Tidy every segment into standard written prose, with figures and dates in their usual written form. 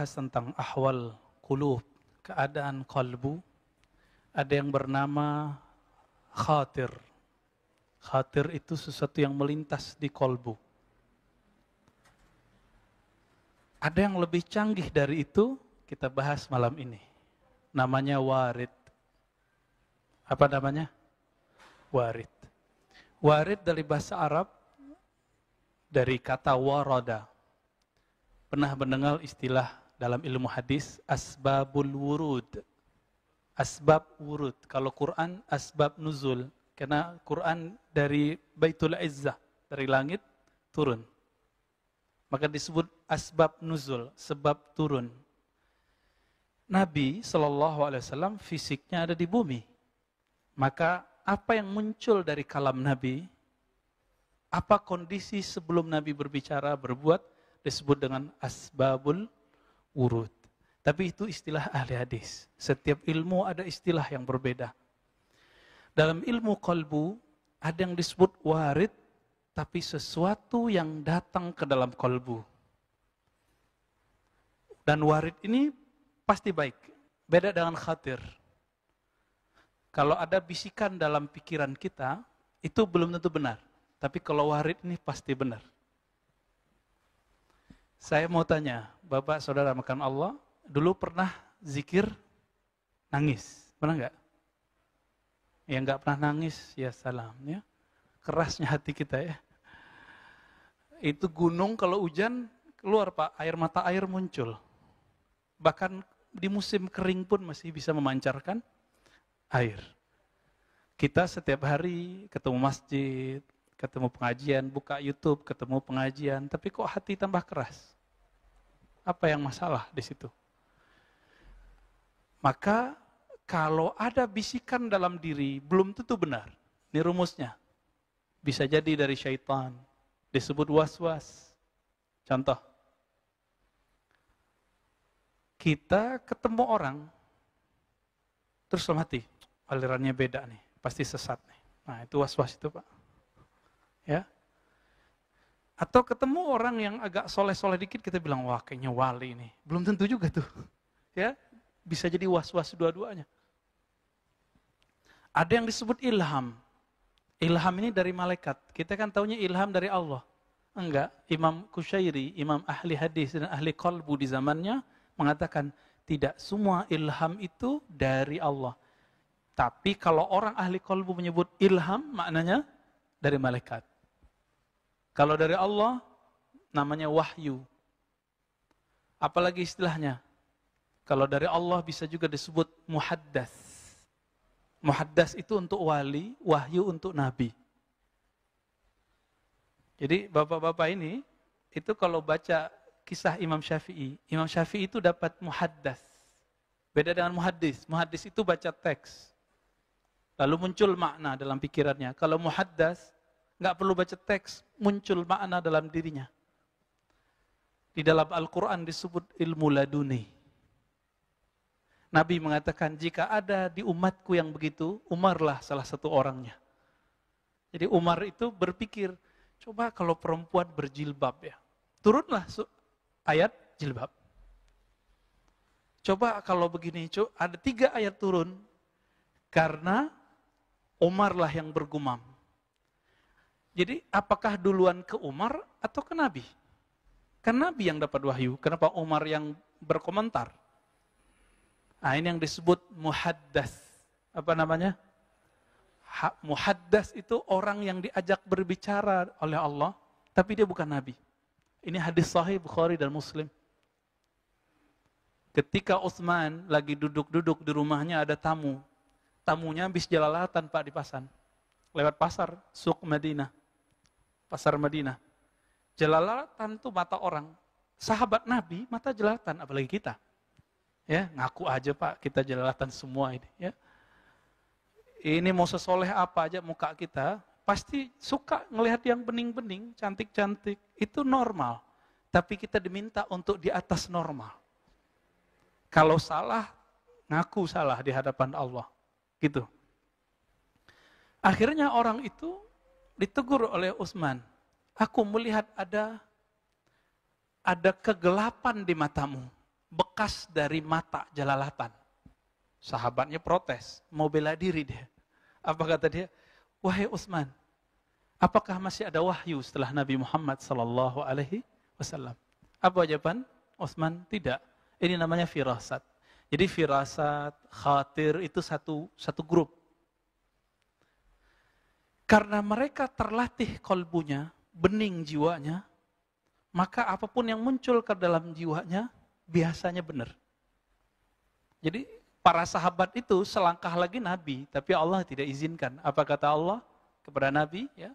membahas tentang ahwal qulub, keadaan kalbu. Ada yang bernama khatir. Khatir itu sesuatu yang melintas di kalbu. Ada yang lebih canggih dari itu, kita bahas malam ini. Namanya warid. Apa namanya? Warid. Warid dari bahasa Arab, dari kata warada. Pernah mendengar istilah dalam ilmu hadis, asbabul wurud. Asbab wurud. Kalau Quran, asbab nuzul. Karena Quran dari Baitul Izzah, dari langit, turun. Maka disebut asbab nuzul, sebab turun. Nabi SAW fisiknya ada di bumi. Maka apa yang muncul dari kalam Nabi, apa kondisi sebelum Nabi berbicara, berbuat, disebut dengan asbabul wurud. Tapi itu istilah ahli hadis. Setiap ilmu ada istilah yang berbeda. Dalam ilmu qalbu, ada yang disebut warid, tapi sesuatu yang datang ke dalam qalbu. Dan warid ini pasti baik. Beda dengan khatir. Kalau ada bisikan dalam pikiran kita, itu belum tentu benar. Tapi kalau warid ini pasti benar. Saya mau tanya, Bapak Saudara makan Allah, dulu pernah zikir nangis? Pernah enggak? Yang enggak pernah nangis, ya salam. Ya. Kerasnya hati kita ya. Itu gunung kalau hujan, keluar Pak, mata air muncul. Bahkan di musim kering pun masih bisa memancarkan air. Kita setiap hari ketemu masjid, ketemu pengajian, buka YouTube, ketemu pengajian, tapi kok hati tambah keras? Apa yang masalah di situ? Maka kalau ada bisikan dalam diri, belum tentu benar. Ini rumusnya. Bisa jadi dari syaitan, disebut was-was. Contoh, kita ketemu orang, terus dalam hati, alirannya beda nih, pasti sesat nih. Nah itu was-was itu Pak. Ya. Atau ketemu orang yang agak soleh-soleh dikit, kita bilang, wah kayaknya wali nih. Belum tentu juga tuh. Ya, bisa jadi was-was dua-duanya. Ada yang disebut ilham. Ilham ini dari malaikat. Kita kan taunya ilham dari Allah. Enggak, Imam Qushairi, imam ahli hadis dan ahli qalbu di zamannya, mengatakan, tidak semua ilham itu dari Allah. Tapi kalau orang ahli qalbu menyebut ilham, maknanya dari malaikat. Kalau dari Allah, namanya wahyu. Apalagi istilahnya? Kalau dari Allah bisa juga disebut muhaddas. Muhaddas itu untuk wali, wahyu untuk nabi. Jadi bapak-bapak ini, itu kalau baca kisah Imam Syafi'i itu dapat muhaddas. Beda dengan muhaddis. Muhaddis itu baca teks. Lalu muncul makna dalam pikirannya. Kalau muhaddas, nggak perlu baca teks, muncul makna dalam dirinya. Di dalam Al-Quran disebut ilmu laduni. Nabi mengatakan, jika ada di umatku yang begitu, Umarlah salah satu orangnya. Jadi Umar itu berpikir, coba kalau perempuan berjilbab ya. Turunlah ayat jilbab. Coba kalau begini, ada 3 ayat turun, karena Umarlah yang bergumam. Jadi apakah duluan ke Umar atau ke Nabi? Kan Nabi yang dapat wahyu, kenapa Umar yang berkomentar? Nah ini yang disebut muhaddas. Apa namanya? Muhaddas itu orang yang diajak berbicara oleh Allah, tapi dia bukan Nabi. Ini hadis sahih Bukhari dan Muslim. Ketika Utsman lagi duduk-duduk di rumahnya ada tamu. Tamunya habis jalalatan Pak di pasar. Lewat pasar, Suq Madinah. Pasar Madinah. Jalalatan itu mata orang. Sahabat Nabi, mata jelalatan, apalagi kita. Ya, ngaku aja Pak, kita jelalatan semua ini. Ya. Ini mau sesoleh apa aja muka kita, pasti suka ngelihat yang bening-bening, cantik-cantik. Itu normal. Tapi kita diminta untuk di atas normal. Kalau salah, ngaku salah di hadapan Allah. Gitu. Akhirnya orang itu ditegur oleh Utsman. Aku melihat ada kegelapan di matamu. bekas dari mata jelalatan. Sahabatnya protes, mau bela diri dia. Apa kata dia? Wahai Utsman, apakah masih ada wahyu setelah Nabi Muhammad sallallahu alaihi wasallam? Apa jawaban Utsman? Tidak. Ini namanya firasat. Jadi firasat, khatir itu satu grup. Karena mereka terlatih kolbunya, bening jiwanya, maka apapun yang muncul ke dalam jiwanya biasanya benar. Jadi para sahabat itu selangkah lagi Nabi, tapi Allah tidak izinkan. Apa kata Allah kepada Nabi? Ya,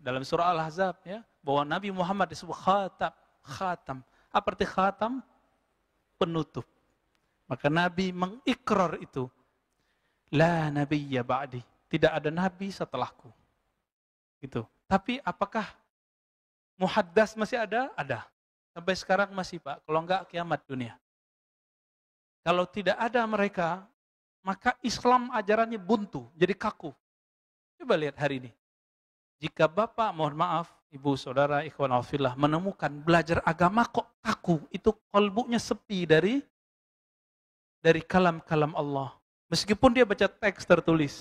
dalam surah Al-Ahzab, ya, bahwa Nabi Muhammad disebut khatam. Apa arti khatam? Penutup. Maka Nabi mengikrar itu. La nabiyya ba'di. Tidak ada Nabi setelahku. Gitu. Tapi apakah muhaddas masih ada? Ada. Sampai sekarang masih, Pak. Kalau enggak, kiamat dunia. Kalau tidak ada mereka, maka Islam ajarannya buntu. Jadi kaku. Coba lihat hari ini. Jika Bapak, mohon maaf, Ibu, Saudara, Ikhwan Al-Fillah, menemukan belajar agama kok kaku. Itu kolbunya sepi dari kalam-kalam Allah. Meskipun dia baca teks tertulis.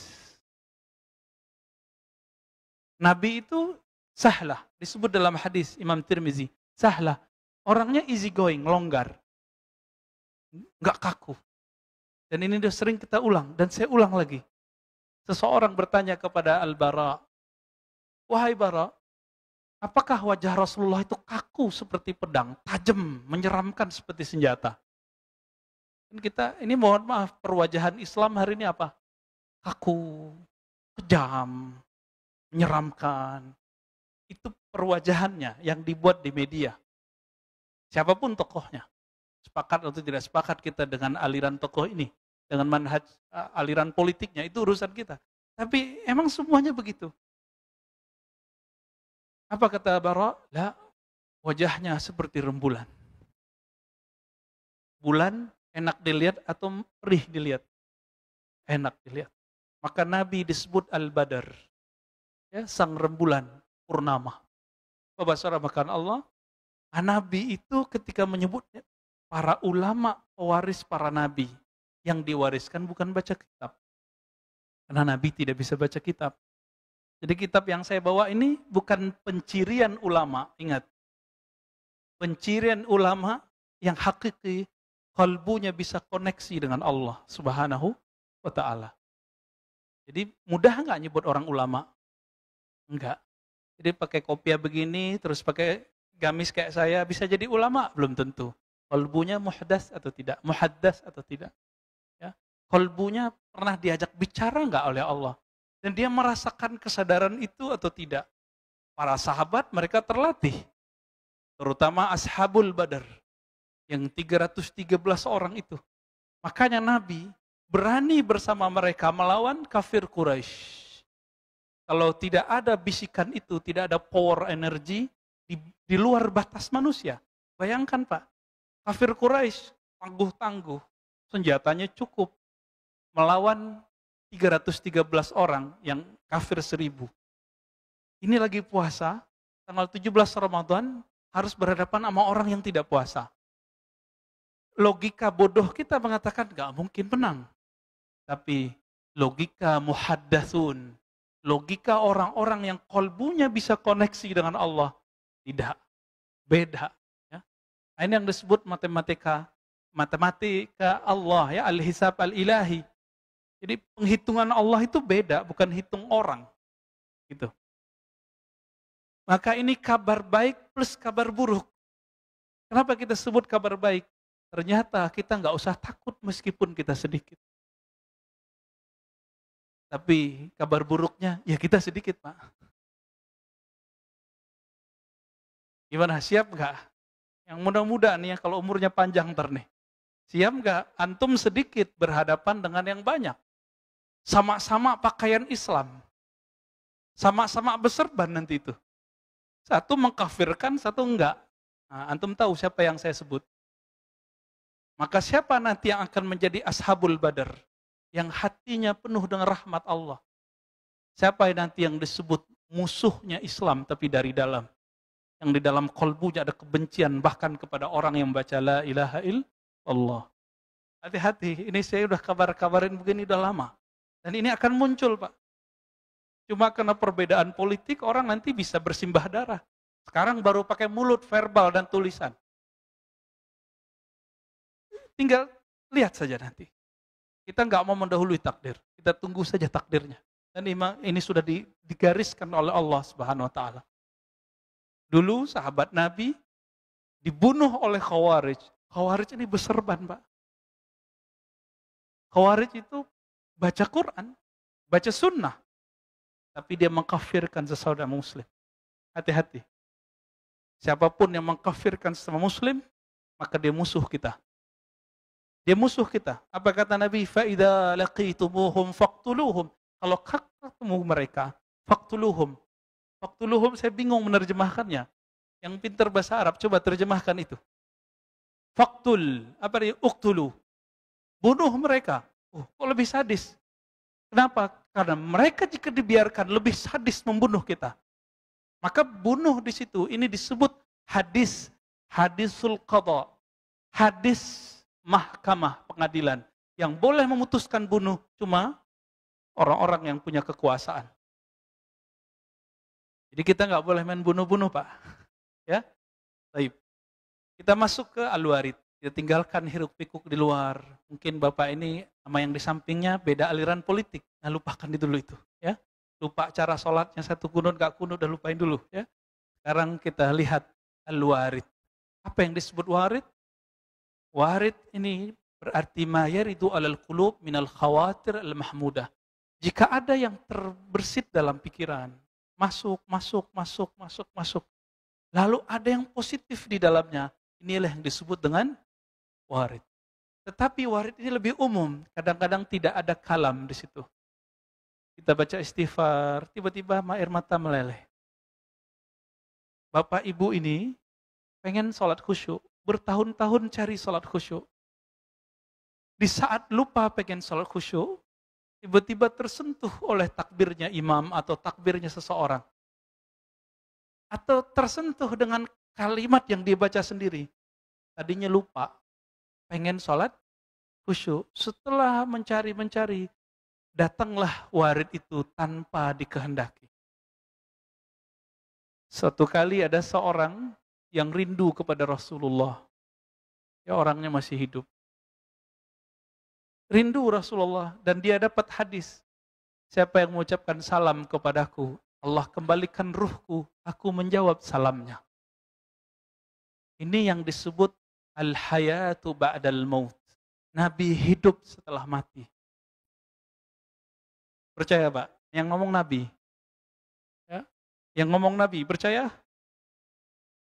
Nabi itu sahlah. Disebut dalam hadis Imam Tirmizi. Sahlah. Orangnya easy going, longgar. Enggak kaku. Dan ini sudah sering kita ulang. Dan saya ulang lagi. Seseorang bertanya kepada Al-Bara. Wahai Bara, apakah wajah Rasulullah itu kaku seperti pedang, tajam, menyeramkan seperti senjata? Dan kita, ini mohon maaf, perwajahan Islam hari ini apa? Kaku, kejam, menyeramkan. Itu perwajahannya yang dibuat di media. Siapapun tokohnya. Sepakat atau tidak sepakat kita dengan aliran tokoh ini. Dengan manhaj aliran politiknya, itu urusan kita. Tapi emang semuanya begitu. Apa kata Bara? Lah, wajahnya seperti rembulan. Bulan enak dilihat atau perih dilihat? Enak dilihat. Maka Nabi disebut Al-Badar. Ya, sang rembulan purnama. Bapak saudara makan Allah, Nabi itu ketika menyebutnya para ulama pewaris para nabi. Yang diwariskan bukan baca kitab. Karena Nabi tidak bisa baca kitab. Jadi kitab yang saya bawa ini bukan pencirian ulama, ingat. Pencirian ulama yang hakiki, kalbunya bisa koneksi dengan Allah Subhanahu wa ta'ala. Jadi mudah nggak nyebut orang ulama? Enggak. Jadi pakai kopiah begini, terus pakai gamis kayak saya, bisa jadi ulama? Belum tentu. Kalbunya muhdas atau tidak? Muhaddas atau tidak? Ya. Kalbunya pernah diajak bicara nggak oleh Allah? Dan dia merasakan kesadaran itu atau tidak? Para sahabat mereka terlatih. Terutama Ashabul Badar. Yang 313 orang itu. Makanya Nabi berani bersama mereka melawan kafir Quraisy. Kalau tidak ada bisikan itu, tidak ada power energi di luar batas manusia. Bayangkan Pak, kafir Quraisy tangguh-tangguh, senjatanya cukup. Melawan 313 orang yang kafir 1000. Ini lagi puasa, tanggal 17 Ramadan, harus berhadapan sama orang yang tidak puasa. Logika bodoh kita mengatakan gak mungkin menang. Tapi logika muhaddatsun, logika orang-orang yang kolbunya bisa koneksi dengan Allah, tidak. Beda. Ya. Ini yang disebut matematika Allah, ya, al-hisab al-ilahi. Jadi penghitungan Allah itu beda, bukan hitung orang. Gitu. Maka ini kabar baik plus kabar buruk. Kenapa kita sebut kabar baik? Ternyata kita nggak usah takut meskipun kita sedikit. Tapi kabar buruknya, ya kita sedikit Pak. Gimana, siap nggak? Yang muda-muda nih ya, kalau umurnya panjang ntar nih. Siap nggak? Antum sedikit berhadapan dengan yang banyak. Sama-sama pakaian Islam. Sama-sama berserban nanti itu. Satu mengkafirkan, satu enggak. Nah, antum tahu siapa yang saya sebut. Maka siapa nanti yang akan menjadi Ashabul Badar? Yang hatinya penuh dengan rahmat Allah. Siapa nanti yang disebut musuhnya Islam tapi dari dalam. Yang di dalam kolbunya ada kebencian bahkan kepada orang yang membaca la ilaha Allah. Hati-hati, ini saya udah kabarin begini udah lama. Dan ini akan muncul, Pak. Cuma karena perbedaan politik, orang nanti bisa bersimbah darah. Sekarang baru pakai mulut, verbal, dan tulisan. Tinggal lihat saja nanti. Kita nggak mau mendahului takdir. Kita tunggu saja takdirnya. Dan ini sudah digariskan oleh Allah Subhanahu wa Ta'ala. Dulu sahabat Nabi dibunuh oleh Khawarij. Khawarij ini berserban, Pak. Khawarij itu baca Quran, baca sunnah. Tapi dia mengkafirkan sesaudara muslim. Hati-hati. Siapapun yang mengkafirkan sesama muslim, maka dia musuh kita. Dia musuh kita. Apa kata Nabi? فَإِذَا لَقِيتُمُوهُمْ فَاقْتُلُوهُمْ. Kalau ketemu mereka, فَاقْتُلُوهُمْ. Faktuluhum saya bingung menerjemahkannya. Yang pintar bahasa Arab, coba terjemahkan itu. Faktul, apa dia? Uktulu. Bunuh mereka. Kok lebih sadis? Kenapa? Karena mereka jika dibiarkan lebih sadis membunuh kita. Maka bunuh di situ. Ini disebut hadisul qadha. Hadis mahkamah pengadilan. Yang boleh memutuskan bunuh cuma orang-orang yang punya kekuasaan. Jadi kita nggak boleh main bunuh-bunuh, Pak. Ya, baik. Kita masuk ke Al-Warid. Kita tinggalkan hiruk-pikuk di luar. Mungkin Bapak ini sama yang di sampingnya beda aliran politik. Nah, lupakan dulu itu. Ya, lupa cara sholatnya satu kunut, nggak kunut, udah lupain dulu. Ya, sekarang kita lihat Al-Warid. Apa yang disebut warid? Warid ini berarti ma yaridu alal qulub minal khawatir al-mahmudah. Jika ada yang terbersit dalam pikiran, masuk. Lalu ada yang positif di dalamnya. Inilah yang disebut dengan warid. Tetapi warid ini lebih umum. Kadang-kadang tidak ada kalam di situ. Kita baca istighfar, tiba-tiba air mata meleleh. Bapak ibu ini pengen sholat khusyuk. Bertahun-tahun cari sholat khusyuk. Di saat lupa pengen sholat khusyuk, tiba-tiba tersentuh oleh takbirnya imam atau takbirnya seseorang. Atau tersentuh dengan kalimat yang dia baca sendiri. Tadinya lupa, pengen sholat khusyuk. Setelah mencari, datanglah warid itu tanpa dikehendaki. Suatu kali ada seorang yang rindu kepada Rasulullah. Ya, orangnya masih hidup. Rindu Rasulullah dan dia dapat hadis. Siapa yang mengucapkan salam kepadaku, Allah kembalikan ruhku, aku menjawab salamnya. Ini yang disebut al-hayatu ba'dal maut. Nabi hidup setelah mati. Percaya, Pak? Yang ngomong Nabi. Ya? Yang ngomong Nabi, percaya?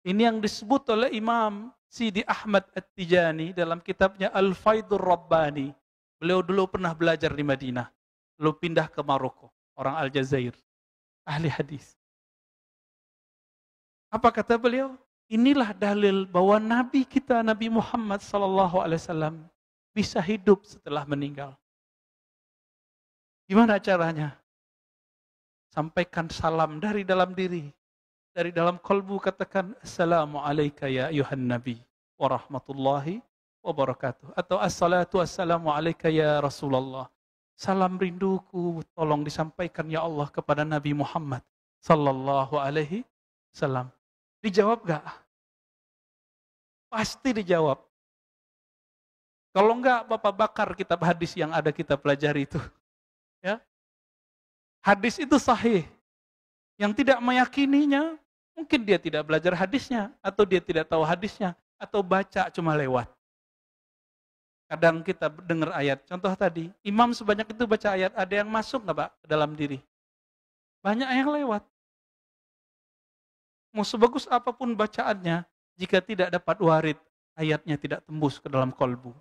Ini yang disebut oleh Imam Sidi Ahmad At-Tijani dalam kitabnya Al-Faidur Rabbani. Beliau dulu pernah belajar di Madinah, lalu pindah ke Maroko, orang Aljazair, ahli hadis. Apa kata beliau? Inilah dalil bahwa Nabi kita, Nabi Muhammad SAW, bisa hidup setelah meninggal. Gimana caranya? Sampaikan salam dari dalam diri, dari dalam kalbu katakan, Assalamualaikum ya ayuhan Nabi, warahmatullahi wabarakatuh. Atau assalatu wassalamu alaika ya Rasulullah. Salam rinduku tolong disampaikan ya Allah kepada Nabi Muhammad sallallahu alaihi wasallam. Dijawab gak? Pasti dijawab. Kalau enggak, Bapak bakar kitab hadis yang ada kita pelajari itu. Ya. Hadis itu sahih. Yang tidak meyakininya, mungkin dia tidak belajar hadisnya, atau dia tidak tahu hadisnya, atau baca cuma lewat. Kadang kita dengar ayat, contoh tadi, imam sebanyak itu baca ayat, ada yang masuk nggak Pak ke dalam diri? Banyak yang lewat. Mau sebagus apapun bacaannya, jika tidak dapat warid, ayatnya tidak tembus ke dalam kolbu.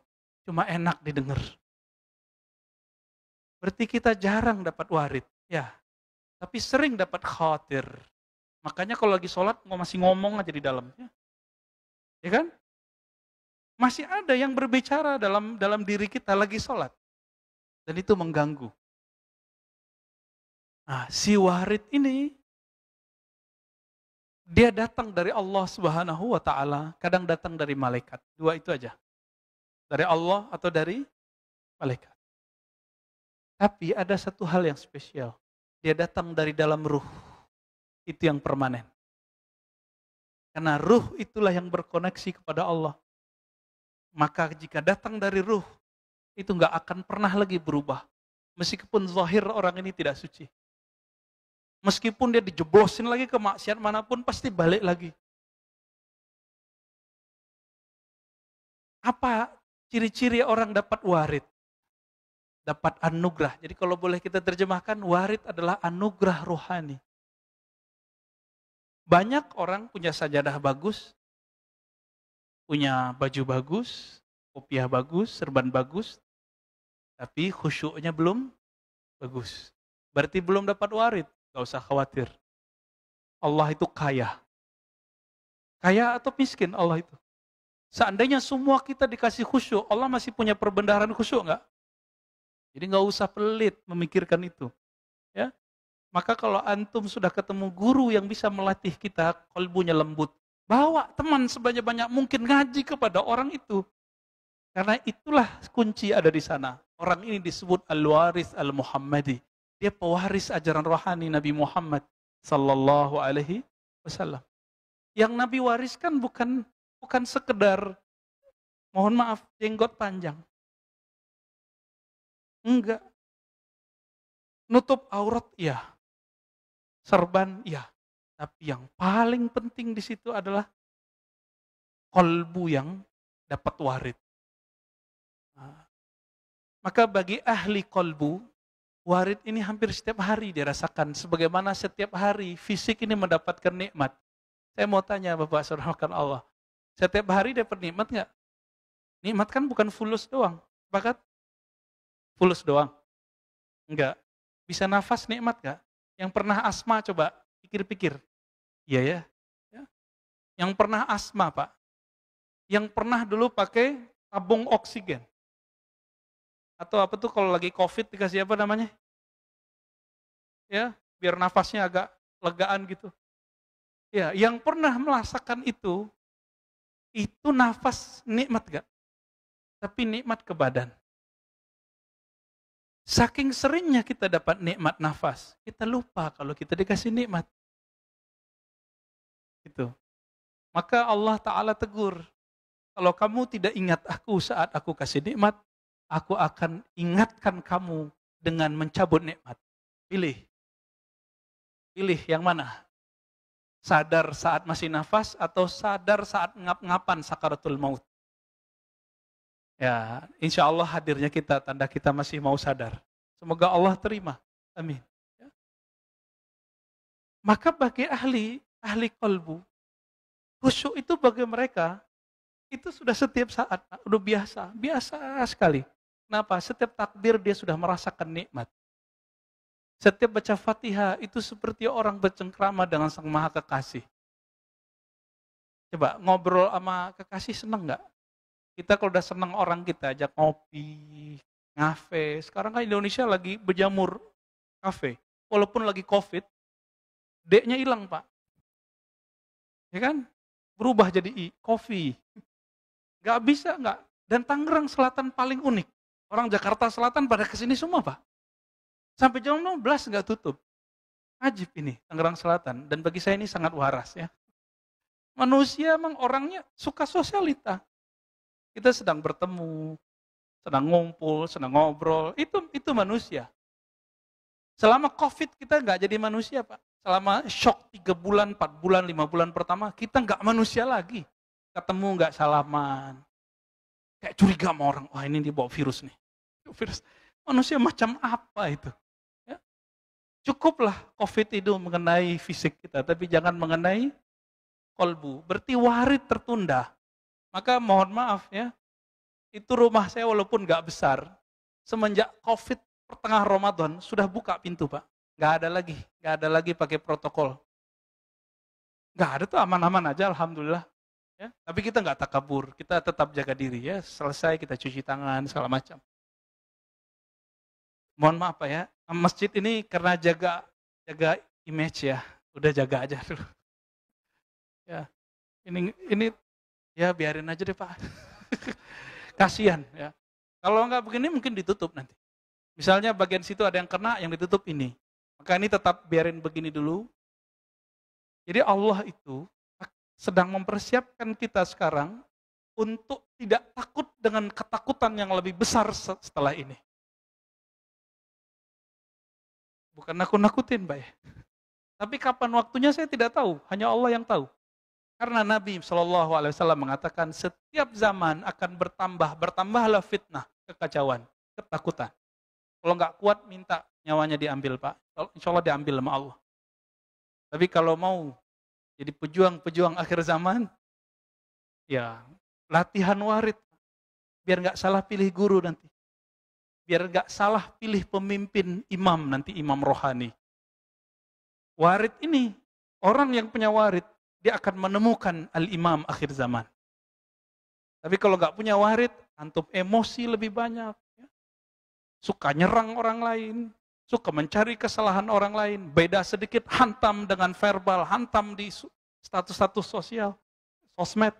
Cuma enak didengar. Berarti kita jarang dapat warid, ya. Tapi sering dapat khawatir. Makanya kalau lagi sholat, masih ngomong aja di dalam. Ya kan? Masih ada yang berbicara dalam diri kita lagi sholat. Dan itu mengganggu. Nah, si warid ini, dia datang dari Allah Subhanahu wa Ta'ala, kadang datang dari malaikat. Dua itu aja. Dari Allah atau dari malaikat. Tapi ada satu hal yang spesial. Dia datang dari dalam ruh. Itu yang permanen. Karena ruh itulah yang berkoneksi kepada Allah. Maka jika datang dari ruh, itu nggak akan pernah lagi berubah. Meskipun zahir orang ini tidak suci. Meskipun dia dijeblosin lagi ke maksiat manapun, pasti balik lagi. Apa ciri-ciri orang dapat warid? Dapat anugerah. Jadi kalau boleh kita terjemahkan, warid adalah anugerah rohani. Banyak orang punya sajadah bagus, punya baju bagus, kopiah bagus, serban bagus, tapi khusyuknya belum bagus. Berarti belum dapat warid. Gak usah khawatir. Allah itu kaya. Kaya atau miskin Allah itu? Seandainya semua kita dikasih khusyuk, Allah masih punya perbendaharaan khusyuk nggak? Jadi nggak usah pelit memikirkan itu. Ya, maka kalau antum sudah ketemu guru yang bisa melatih kita, kalbunya lembut, bawa teman sebanyak-banyak mungkin ngaji kepada orang itu. Karena itulah kunci ada di sana. Orang ini disebut al-waris al-Muhammadi. Dia pewaris ajaran rohani Nabi Muhammad sallallahu alaihi wasallam. Yang Nabi wariskan bukan sekedar, mohon maaf, jenggot panjang. Enggak. Nutup aurat, iya. Serban, iya. Tapi yang paling penting di situ adalah kolbu yang dapat warid. Nah, maka bagi ahli kolbu, warid ini hampir setiap hari dirasakan. Sebagaimana setiap hari fisik ini mendapatkan nikmat. Saya mau tanya Bapak Saudara Allah. Setiap hari dapat nikmat nggak? Nikmat kan bukan fulus doang. Bahkan fulus doang? Enggak. Bisa nafas nikmat nggak? Yang pernah asma coba pikir-pikir. Iya ya. Yang pernah asma Pak. Yang pernah dulu pakai tabung oksigen. Atau apa tuh kalau lagi COVID dikasih apa namanya? Ya, biar nafasnya agak legaan gitu. Ya, yang pernah merasakan itu nafas nikmat gak? Tapi nikmat ke badan. Saking seringnya kita dapat nikmat nafas, kita lupa kalau kita dikasih nikmat. Gitu. Maka Allah Ta'ala tegur, kalau kamu tidak ingat aku saat aku kasih nikmat, aku akan ingatkan kamu dengan mencabut nikmat. Pilih. Pilih yang mana? Sadar saat masih nafas atau sadar saat ngap-ngapan sakaratul maut? Ya, insya Allah hadirnya kita, tanda kita masih mau sadar. Semoga Allah terima. Amin. Ya. Maka bagi ahli kolbu, khusyuk itu bagi mereka, itu sudah setiap saat, udah biasa sekali. Kenapa? Setiap takbir dia sudah merasakan nikmat. Setiap baca Fatihah itu seperti orang bercengkrama dengan Sang Maha Kekasih. Coba ngobrol sama kekasih seneng nggak? Kita kalau udah seneng orang kita ajak ngopi, ngafe. Sekarang kan Indonesia lagi berjamur kafe. Walaupun lagi COVID, D-nya hilang Pak. Ya kan? Berubah jadi I, coffee. Nggak bisa, nggak. Dan Tangerang Selatan paling unik. Orang Jakarta Selatan pada kesini semua Pak. Sampai jam 12 nggak tutup. Ajib ini, Tangerang Selatan. Dan bagi saya ini sangat waras ya. Manusia emang orangnya suka sosialita. Kita sedang bertemu, sedang ngumpul, sedang ngobrol. Itu manusia. Selama COVID kita nggak jadi manusia Pak. Selama shock 3 bulan, 4 bulan, 5 bulan pertama, kita nggak manusia lagi. Ketemu nggak salaman. Kayak curiga sama orang, wah ini dibawa virus nih. Virus. Manusia macam apa itu? Ya. Cukuplah COVID itu mengenai fisik kita, tapi jangan mengenai kolbu. Berarti warid tertunda. Maka mohon maaf ya, itu rumah saya walaupun nggak besar, semenjak COVID pertengahan Ramadan sudah buka pintu Pak. Nggak ada lagi pakai protokol. Nggak ada tuh, aman-aman aja alhamdulillah. Ya, tapi kita nggak takabur, kita tetap jaga diri ya. Selesai kita cuci tangan segala macam. Mohon maaf Pak ya, masjid ini karena jaga image ya, udah jaga aja dulu. Ya, ini ya biarin aja deh Pak. Kasihan ya. Kalau nggak begini mungkin ditutup nanti. Misalnya bagian situ ada yang kena, yang ditutup ini. Maka ini tetap biarin begini dulu. Jadi Allah itu sedang mempersiapkan kita sekarang untuk tidak takut dengan ketakutan yang lebih besar setelah ini. Bukan nakut-nakutin, Mbak ya. Tapi kapan waktunya saya tidak tahu, hanya Allah yang tahu. Karena Nabi SAW mengatakan setiap zaman akan bertambahlah fitnah, kekacauan, ketakutan. Kalau nggak kuat minta nyawanya diambil Pak, insya Allah diambil sama Allah. Tapi kalau mau jadi pejuang akhir zaman, ya latihan warid, biar nggak salah pilih guru nanti. Biar nggak salah pilih pemimpin imam nanti, imam rohani. Warid ini, orang yang punya warid, dia akan menemukan al-imam akhir zaman. Tapi kalau nggak punya warid, antum emosi lebih banyak. Ya. Suka nyerang orang lain, suka mencari kesalahan orang lain, beda sedikit, hantam dengan verbal, hantam di status-status sosial, sosmed.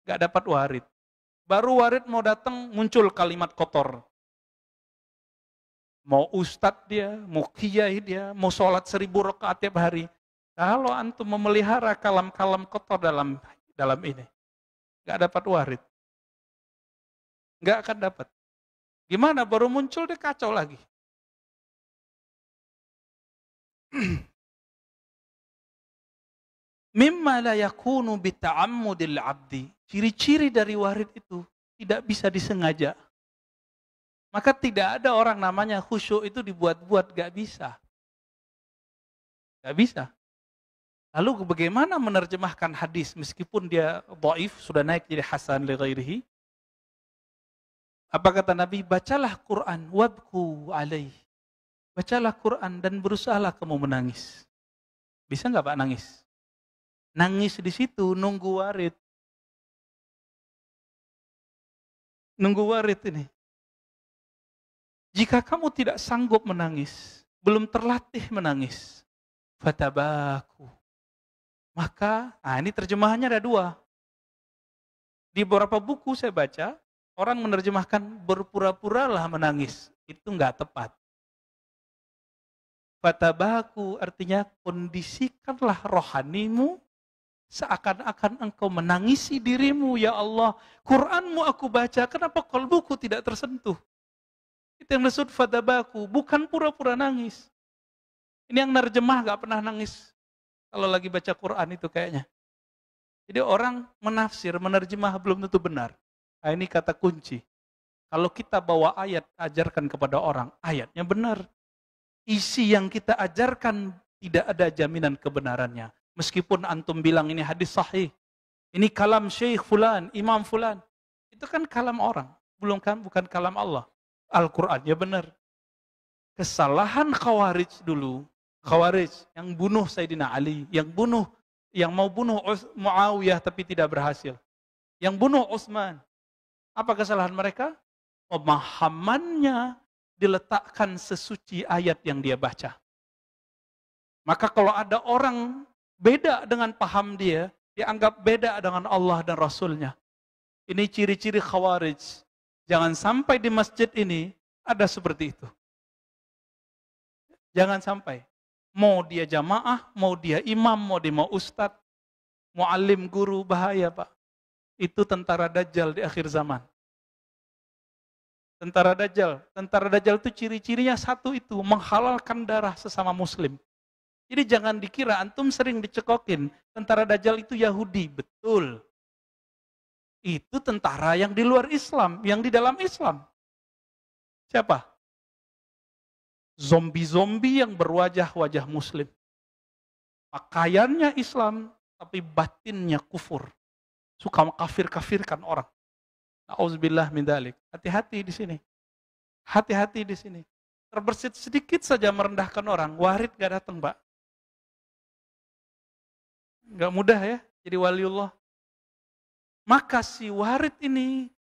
Nggak dapat warid. Baru warid mau datang, muncul kalimat kotor. Mau ustadz dia, mau kiai dia, mau sholat 1000 rakaat tiap hari. Kalau antum memelihara kalam-kalam kotor dalam ini, nggak dapat warid. Nggak akan dapat. Gimana baru muncul dia kacau lagi. Mimma la yakunu bita'ammudil abdi. Ciri-ciri dari warid itu tidak bisa disengaja. Maka tidak ada orang namanya khusyuk itu dibuat-buat, nggak bisa. Nggak bisa. Lalu bagaimana menerjemahkan hadis meskipun dia dhaif, sudah naik jadi hasan li ghairihi? Apa kata Nabi? Bacalah Quran, wabku alaih. Bacalah Quran dan berusahalah kamu menangis. Bisa nggak Pak nangis? Nangis di situ nunggu warid. Nunggu warid ini. Jika kamu tidak sanggup menangis, belum terlatih menangis, fatabaku. Maka, ini terjemahannya ada 2. Di beberapa buku saya baca, orang menerjemahkan berpura-puralah menangis. Itu enggak tepat. Fatabaku artinya kondisikanlah rohanimu seakan-akan engkau menangisi dirimu, ya Allah. Quranmu aku baca, kenapa qalbuku tidak tersentuh? Itu yang disebut fatabaku, bukan pura-pura nangis. Ini yang nerjemah enggak pernah nangis. Kalau lagi baca Quran itu kayaknya. Jadi orang menafsir, menerjemah belum tentu benar. Nah, ini kata kunci. Kalau kita bawa ayat, ajarkan kepada orang, ayatnya benar. Isi yang kita ajarkan tidak ada jaminan kebenarannya. Meskipun antum bilang ini hadis sahih. Ini kalam syekh fulan, imam fulan. Itu kan kalam orang, bukan kalam Allah. Al-Qur'annya benar. Kesalahan Khawarij dulu, Khawarij yang bunuh Sayyidina Ali, yang mau bunuh Muawiyah tapi tidak berhasil. Yang bunuh Utsman. Apa kesalahan mereka? Pemahamannya diletakkan sesuci ayat yang dia baca. Maka kalau ada orang beda dengan paham dia, dianggap beda dengan Allah dan Rasulnya. Ini ciri-ciri Khawarij. Jangan sampai di masjid ini ada seperti itu. Jangan sampai. Mau dia jamaah, mau dia imam, mau dia ustadz, muallim, guru, bahaya Pak. Itu tentara Dajjal di akhir zaman. Tentara Dajjal itu ciri-cirinya satu itu, menghalalkan darah sesama muslim. Jadi jangan dikira, antum sering dicekokin, tentara Dajjal itu Yahudi, betul. Itu tentara yang di luar Islam, yang di dalam Islam. Siapa? Zombie-zombie yang berwajah-wajah muslim. Pakaiannya Islam, tapi batinnya kufur. Suka mengkafir-kafirkan orang. Na'udzubillah min dzalik. Hati-hati di sini. Hati-hati di sini. Terbersit sedikit saja merendahkan orang, warid gak datang, Pak. Gak mudah ya, jadi waliullah. Maka si warid ini,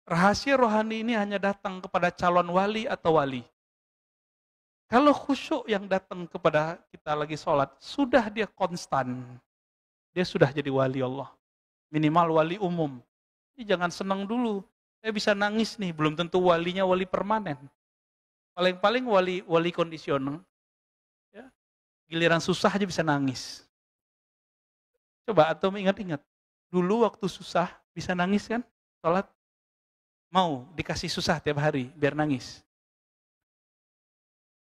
rahasia rohani ini hanya datang kepada calon wali atau wali. Kalau khusyuk yang datang kepada kita lagi sholat, sudah dia konstan. Dia sudah jadi wali Allah. Minimal wali umum. Jadi jangan senang dulu. Saya bisa nangis nih, belum tentu walinya wali permanen. Paling-paling wali kondisional. Ya. Giliran susah aja bisa nangis. Coba atau ingat-ingat. Dulu waktu susah bisa nangis kan? Sholat mau dikasih susah tiap hari biar nangis.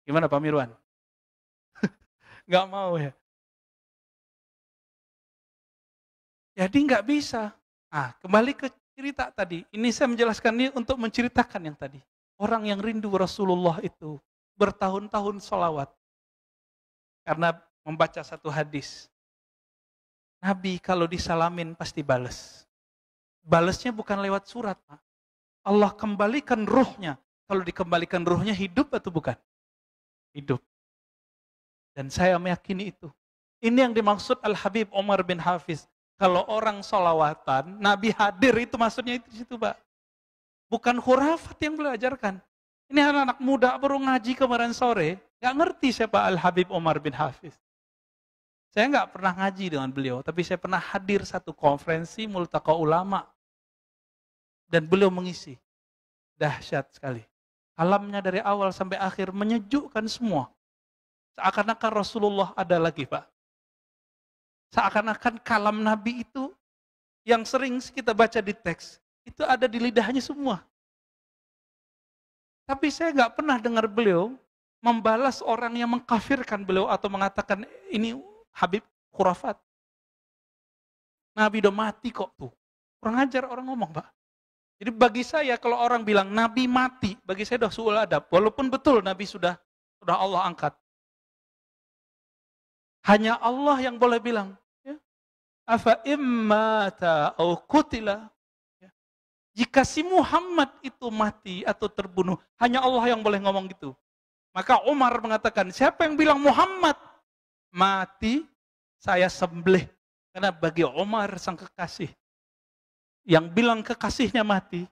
Gimana Pak Mirwan? Nggak mau ya? Jadi nggak bisa. Kembali ke cerita tadi. Ini saya menjelaskan ini untuk menceritakan yang tadi. Orang yang rindu Rasulullah itu bertahun-tahun sholawat. Karena membaca satu hadis. Nabi kalau disalamin pasti balas. Balasnya bukan lewat surat, Pak. Allah kembalikan ruhnya. Kalau dikembalikan ruhnya hidup atau bukan? Hidup. Dan saya meyakini itu. Ini yang dimaksud Al-Habib Omar bin Hafiz. Kalau orang sholawatan, Nabi hadir itu maksudnya itu di situ, Pak. Bukan khurafat yang beliau ajarkan. Ini anak-anak muda baru ngaji kemarin sore, nggak ngerti siapa Al-Habib Omar bin Hafiz. Saya nggak pernah ngaji dengan beliau, tapi saya pernah hadir satu konferensi multaqa ulama. Dan beliau mengisi. Dahsyat sekali. Kalamnya dari awal sampai akhir menyejukkan semua. Seakan-akan Rasulullah ada lagi, Pak. Seakan-akan kalam Nabi itu yang sering kita baca di teks, itu ada di lidahnya semua. Tapi saya nggak pernah dengar beliau membalas orang yang mengkafirkan beliau atau mengatakan ini Habib khurafat. Nabi udah mati kok tuh. Kurang ajar orang ngomong, Pak. Jadi bagi saya kalau orang bilang Nabi mati, bagi saya udah su'ul adab. Walaupun betul Nabi sudah Allah angkat. Hanya Allah yang boleh bilang, ya, afa immata au qutila. Ya. Jika si Muhammad itu mati atau terbunuh, hanya Allah yang boleh ngomong gitu. Maka Umar mengatakan, siapa yang bilang Muhammad mati, saya sembelih. Karena bagi Umar sang kekasih, yang bilang kekasihnya mati,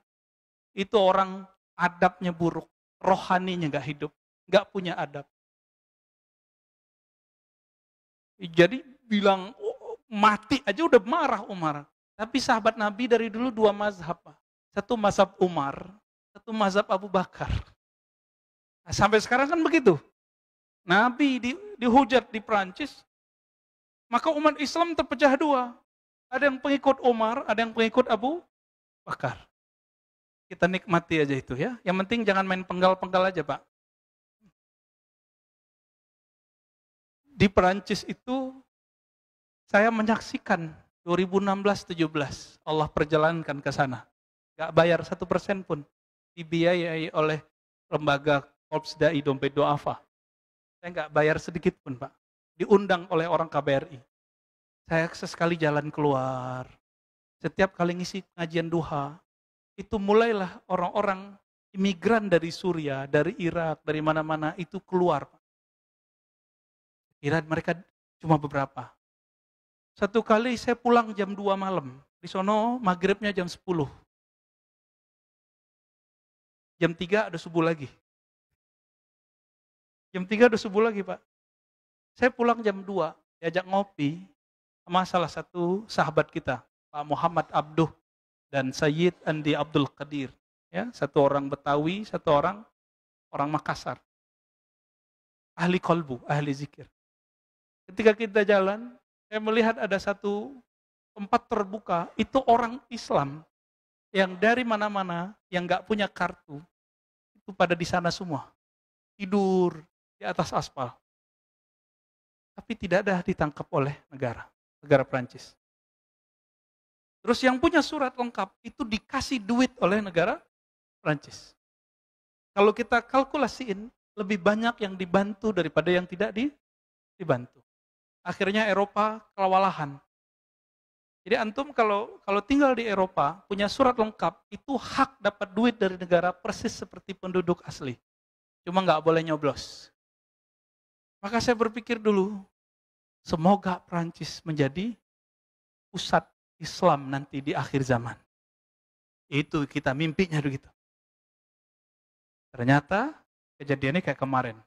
itu orang adabnya buruk, rohaninya gak hidup, gak punya adab. Jadi bilang mati aja udah marah Umar. Tapi sahabat Nabi dari dulu dua mazhab. Satu mazhab Umar, satu mazhab Abu Bakar. Nah, sampai sekarang kan begitu. Nabi dihujat di Perancis, maka umat Islam terpecah dua. Ada yang pengikut Umar, ada yang pengikut Abu Bakar. Kita nikmati aja itu ya. Yang penting jangan main penggal-penggal aja, Pak. Di Perancis itu saya menyaksikan 2016-17 Allah perjalankan ke sana. Gak bayar 1% pun. Dibiayai oleh lembaga Korps Dai Dompet Doafa. Saya gak bayar sedikit pun, Pak. Diundang oleh orang KBRI. Saya sesekali jalan keluar. Setiap kali ngisi pengajian duha, itu mulailah orang-orang imigran dari Suriah, dari Irak, dari mana-mana itu keluar. Kira mereka cuma beberapa. Satu kali saya pulang jam 2 malam. Di sono maghribnya jam 10. Jam 3 ada subuh lagi. Jam 3 ada subuh lagi, Pak. Saya pulang jam 2, diajak ngopi sama salah satu sahabat kita, Pak Muhammad Abduh dan Sayyid Andi Abdul Qadir. Ya, satu orang Betawi, satu orang Makassar. Ahli kolbu, ahli zikir. Ketika kita jalan, saya melihat ada satu tempat terbuka, itu orang Islam yang dari mana-mana, yang nggak punya kartu, itu pada di sana semua. Tidur di atas aspal. Tapi tidak ada ditangkap oleh negara Prancis. Terus yang punya surat lengkap, itu dikasih duit oleh negara Prancis. Kalau kita kalkulasiin, lebih banyak yang dibantu daripada yang tidak dibantu. Akhirnya Eropa kewalahan. Jadi antum kalau tinggal di Eropa, punya surat lengkap, itu hak dapat duit dari negara persis seperti penduduk asli. Cuma nggak boleh nyoblos. Maka saya berpikir dulu, semoga Prancis menjadi pusat Islam nanti di akhir zaman. Itu kita mimpinya begitu. Ternyata kejadiannya kayak kemarin.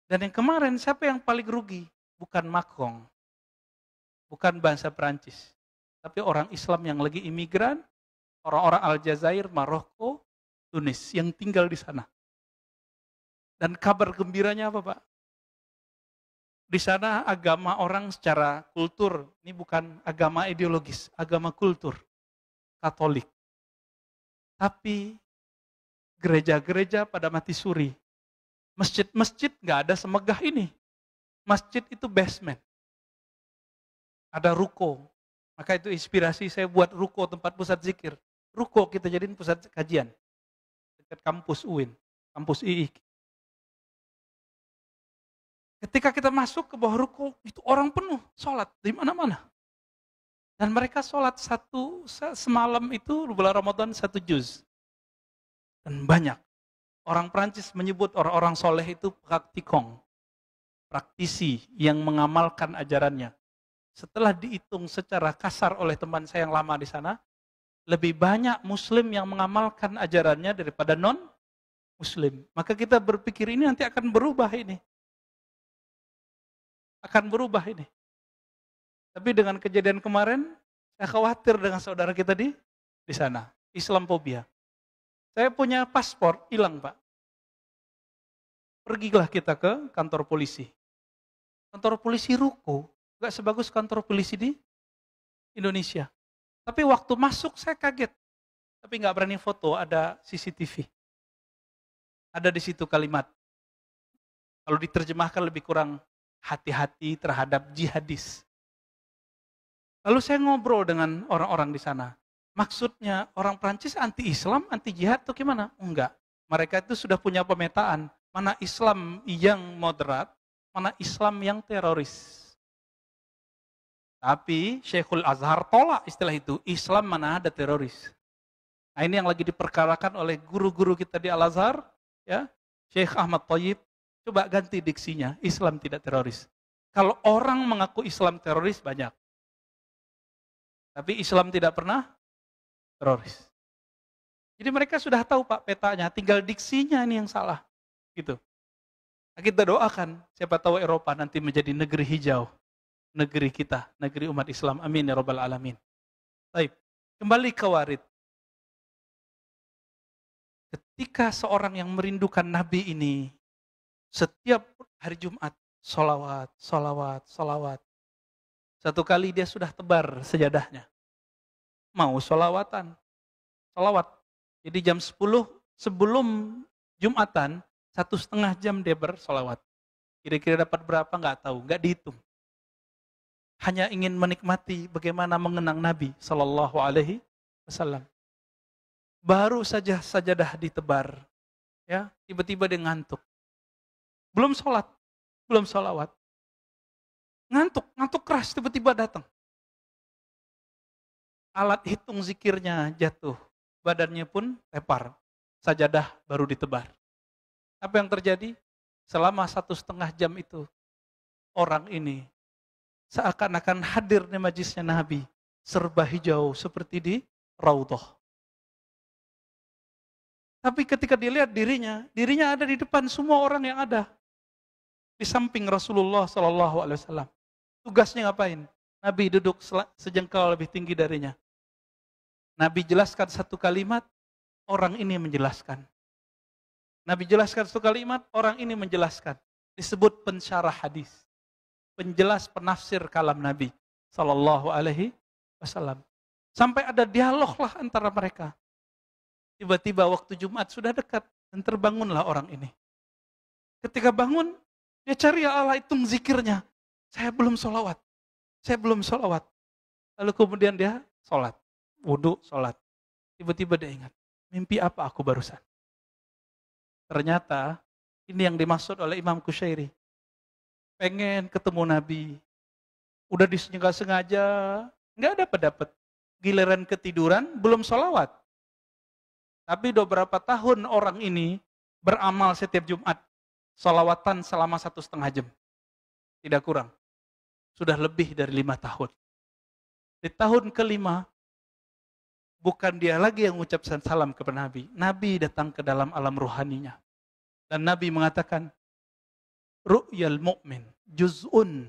Dan yang kemarin siapa yang paling rugi? Bukan Macron, bukan bangsa Perancis, tapi orang Islam yang lagi imigran, orang-orang Aljazair, Maroko, Tunis yang tinggal di sana. Dan kabar gembiranya apa, Pak? Di sana agama orang secara kultur, ini bukan agama ideologis, agama kultur, Katolik. Tapi gereja-gereja pada mati suri. Masjid-masjid nggak ada semegah ini. Masjid itu basement. Ada ruko. Maka itu inspirasi saya buat ruko, tempat pusat zikir. Ruko kita jadiin pusat kajian. Dekat kampus UIN, kampus II. Ketika kita masuk ke bawah ruko, itu orang penuh, sholat di mana-mana. Dan mereka sholat semalam itu bulan Ramadan 1 juz. Dan banyak. Orang Prancis menyebut orang-orang soleh itu praktikong. Praktisi yang mengamalkan ajarannya. Setelah dihitung secara kasar oleh teman saya yang lama di sana, lebih banyak muslim yang mengamalkan ajarannya daripada non-muslim. Maka kita berpikir ini nanti akan berubah ini. Akan berubah ini. Tapi dengan kejadian kemarin, saya khawatir dengan saudara kita di sana. Islamophobia. Saya punya paspor, hilang Pak. Pergilah kita ke kantor polisi. Kantor polisi ruko, gak sebagus kantor polisi di Indonesia. Tapi waktu masuk saya kaget. Tapi gak berani foto, ada CCTV. Ada di situ kalimat. Kalau diterjemahkan lebih kurang hati-hati terhadap jihadis. Lalu saya ngobrol dengan orang-orang di sana. Maksudnya orang Prancis anti-Islam, anti-jihad atau gimana? Enggak. Mereka itu sudah punya pemetaan. Mana Islam yang moderat, mana Islam yang teroris. Tapi Syekhul Azhar tolak istilah itu. Islam mana ada teroris. Nah ini yang lagi diperkarakan oleh guru-guru kita di Al-Azhar. Ya, Syekh Ahmad Thayyib. Coba ganti diksinya, Islam tidak teroris. Kalau orang mengaku Islam teroris banyak. Tapi Islam tidak pernah teroris. Jadi mereka sudah tahu Pak petanya, tinggal diksinya ini yang salah. Gitu. Nah, kita doakan, siapa tahu Eropa nanti menjadi negeri hijau. Negeri kita, negeri umat Islam. Amin ya rabbal alamin. Baik, kembali ke warid. Ketika seorang yang merindukan Nabi ini, setiap hari Jumat, sholawat, sholawat, sholawat. Satu kali dia sudah tebar sejadahnya. Mau sholawatan, sholawat. Jadi jam 10 sebelum Jumatan, 1,5 jam dia bersolawat. Kira-kira dapat berapa nggak tahu, nggak dihitung. Hanya ingin menikmati bagaimana mengenang Nabi Sallallahu Alaihi Wasallam. Baru saja sajadah ditebar, ya tiba-tiba dia ngantuk. Belum sholat, belum sholawat. Ngantuk keras tiba-tiba datang. Alat hitung zikirnya jatuh, badannya pun tepar. Sajadah baru ditebar. Apa yang terjadi? Selama 1,5 jam itu, orang ini seakan-akan hadir di majlisnya Nabi, serba hijau seperti di Raudhah. Tapi ketika dilihat dirinya ada di depan semua orang yang ada. Di samping Rasulullah SAW. Tugasnya ngapain? Nabi duduk sejengkal lebih tinggi darinya. Nabi jelaskan satu kalimat, orang ini menjelaskan. Nabi jelaskan satu kalimat, orang ini menjelaskan. Disebut pensyarah hadis. Penjelas penafsir kalam Nabi Sallallahu Alaihi Wasallam. Sampai ada dialog lah antara mereka. Tiba-tiba waktu Jumat sudah dekat dan terbangunlah orang ini. Ketika bangun, dia cari Allah hitung zikirnya. Saya belum sholawat. Saya belum sholawat. Lalu kemudian dia sholat. Wudhu, sholat. Tiba-tiba dia ingat. Mimpi apa aku barusan? Ternyata ini yang dimaksud oleh Imam Kusyairi. Pengen ketemu Nabi. Udah disengaja, nggak dapat. Giliran ketiduran, belum sholawat. Tapi udah berapa tahun orang ini beramal setiap Jumat. Sholawatan selama 1,5 jam. Tidak kurang. Sudah lebih dari 5 tahun. Di tahun kelima, bukan dia lagi yang mengucapkan salam kepada Nabi. Nabi datang ke dalam alam ruhaninya. Dan Nabi mengatakan, Ru'yal mu'min juz'un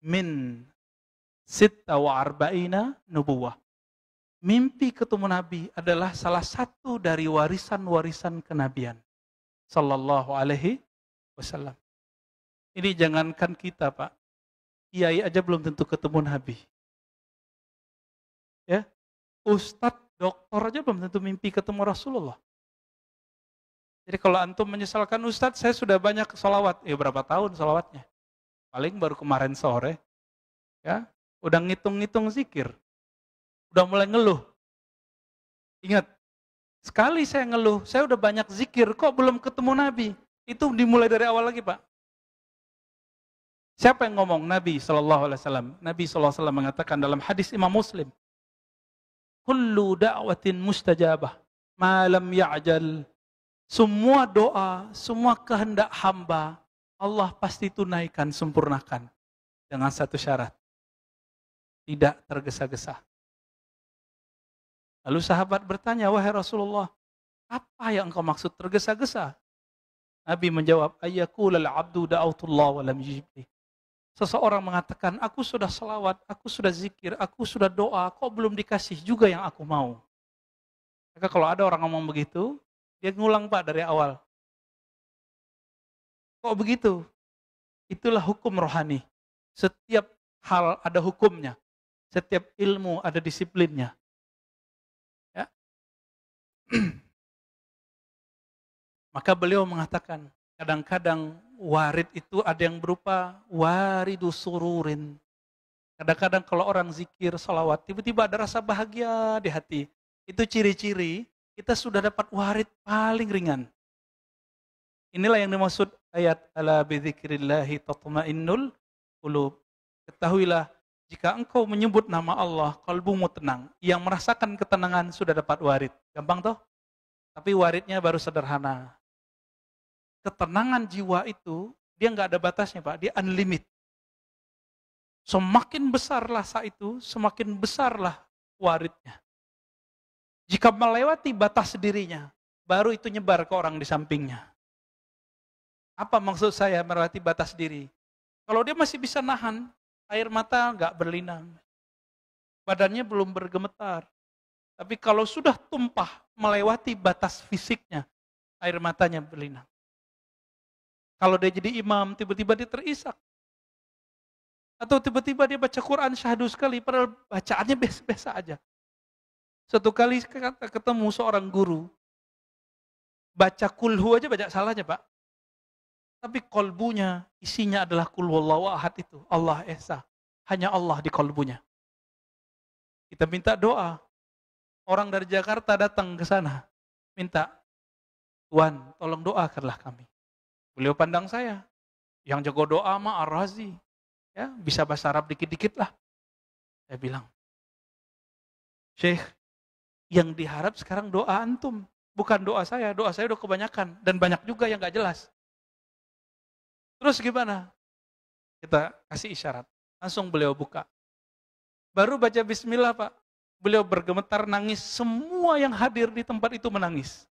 min 46 nubuwah. mimpi ketemu Nabi adalah salah satu dari warisan-warisan kenabian. Sallallahu alaihi wasallam. Ini jangankan kita, Pak. Kiai aja belum tentu ketemu Nabi. Ya, Ustadz, doktor aja belum tentu mimpi ketemu Rasulullah. Jadi kalau antum menyesalkan Ustadz, saya sudah banyak sholawat. Ya berapa tahun sholawatnya? Paling baru kemarin sore. Ya, udah ngitung-ngitung zikir. Udah mulai ngeluh. Ingat, sekali saya ngeluh, saya udah banyak zikir, kok belum ketemu Nabi? Itu dimulai dari awal lagi, Pak. Siapa yang ngomong? Nabi SAW. Nabi SAW mengatakan dalam hadis Imam Muslim, kullu da'watin mustajabah, malam ya'jal. Semua doa, semua kehendak hamba, Allah pasti tunaikan, sempurnakan. Dengan satu syarat. Tidak tergesa-gesa. Lalu sahabat bertanya, wahai Rasulullah, apa yang engkau maksud tergesa-gesa? Nabi menjawab, ayyaqulal abdu da'autullah wa lam yujibni. Seseorang mengatakan, aku sudah selawat, aku sudah zikir, aku sudah doa, kok belum dikasih juga yang aku mau. Maka kalau ada orang ngomong begitu, dia ngulang, Pak, dari awal. Kok begitu? Itulah hukum rohani. Setiap hal ada hukumnya. Setiap ilmu ada disiplinnya. Ya. Maka beliau mengatakan, kadang-kadang warid itu ada yang berupa waridu sururin. Kadang-kadang kalau orang zikir, salawat, tiba-tiba ada rasa bahagia di hati. Itu ciri-ciri kita sudah dapat warid paling ringan. Inilah yang dimaksud ayat ala bidzikrillahi tatmainnul qulub. Ketahuilah, jika engkau menyebut nama Allah, kalbumu tenang. Yang merasakan ketenangan sudah dapat warid. Gampang toh? Tapi waridnya baru sederhana. Ketenangan jiwa itu, dia nggak ada batasnya, Pak. Dia unlimited. Semakin besar rasa itu, semakin besarlah waridnya. Jika melewati batas dirinya, baru itu nyebar ke orang di sampingnya. Apa maksud saya melewati batas diri? Kalau dia masih bisa nahan, air mata nggak berlinang. Badannya belum bergemetar. Tapi kalau sudah tumpah melewati batas fisiknya, air matanya berlinang. Kalau dia jadi imam, tiba-tiba dia terisak. Atau tiba-tiba dia baca Quran syahdu sekali, padahal bacaannya biasa-biasa aja. Satu kali ketemu seorang guru, baca kulhu aja baca salahnya, Pak. Tapi kolbunya, isinya adalah kul wallahu ahad itu. Allah Esa. Hanya Allah di kolbunya. Kita minta doa. Orang dari Jakarta datang ke sana. Minta, Tuhan tolong doakanlah kami. Beliau pandang saya. Yang jago doa mah Ar-Razi. Ya, bisa bahasa Arab dikit-dikit lah. Saya bilang, Syekh, yang diharap sekarang doa antum. Bukan doa saya udah kebanyakan. Dan banyak juga yang gak jelas. Terus gimana? Kita kasih isyarat. Langsung beliau buka. Baru baca bismillah, Pak. Beliau bergemetar nangis. Semua yang hadir di tempat itu menangis.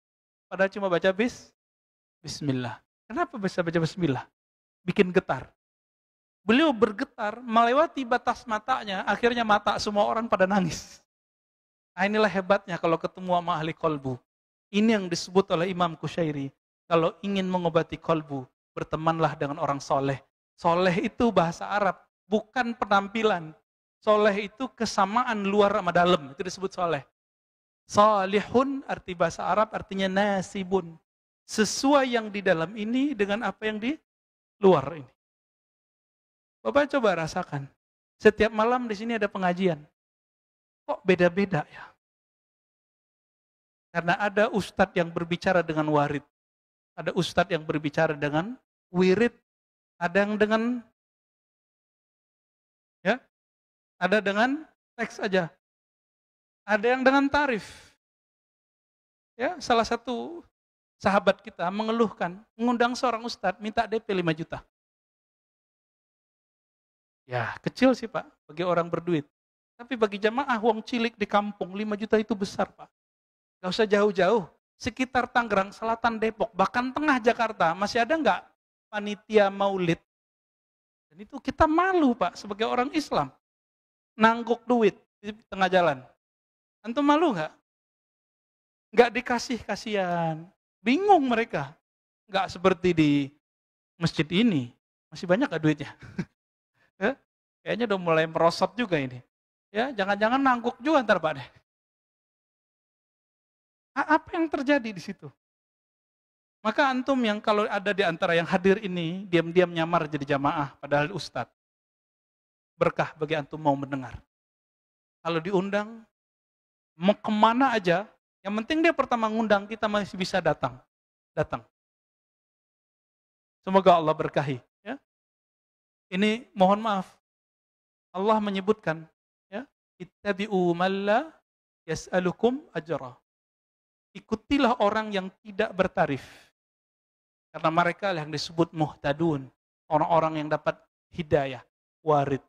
Padahal cuma baca bismillah. Kenapa bisa baca bismillah? Bikin getar. Beliau bergetar, melewati batas matanya, akhirnya mata semua orang pada nangis. Nah, inilah hebatnya kalau ketemu sama ahli kolbu. Ini yang disebut oleh Imam Kusyairi. Kalau ingin mengobati kolbu, bertemanlah dengan orang soleh. Soleh itu bahasa Arab, bukan penampilan. Soleh itu kesamaan luar sama dalam, itu disebut soleh. Salihun arti bahasa Arab artinya nasibun. Sesuai yang di dalam ini dengan apa yang di luar ini. Bapak coba rasakan. Setiap malam di sini ada pengajian. Kok beda-beda ya? Karena ada ustadz yang berbicara dengan warid. Ada ustadz yang berbicara dengan wirid. Ada yang dengan ya, ada dengan teks aja. Ada yang dengan tarif. Ya, salah satu sahabat kita mengeluhkan, mengundang seorang ustadz, minta DP 5 juta. Ya, kecil sih, Pak, bagi orang berduit. Tapi bagi jamaah wong cilik di kampung, 5 juta itu besar, Pak. Gak usah jauh-jauh. Sekitar Tangerang, Selatan Depok, bahkan tengah Jakarta, masih ada nggak panitia maulid? Dan itu kita malu, Pak, sebagai orang Islam. Nangguk duit di tengah jalan. Antum malu nggak? Nggak dikasih kasihan. Bingung mereka. Nggak seperti di masjid ini. Masih banyak nggak duitnya? Ya, kayaknya udah mulai merosot juga ini. Ya, jangan-jangan nangkuk juga ntar Pak deh. Apa yang terjadi di situ? Maka antum yang kalau ada di antara yang hadir ini, diam-diam nyamar jadi jamaah, padahal ustadz. Berkah bagi antum mau mendengar. Kalau diundang, mau kemana aja, yang penting dia pertama ngundang, kita masih bisa datang. Datang. Semoga Allah berkahi. Ya. Ini mohon maaf, Allah menyebutkan, ya, ittabi'u man la yas'alukum ajra. Ikutilah orang yang tidak bertarif. Karena mereka yang disebut muhtadun, orang-orang yang dapat hidayah, warid.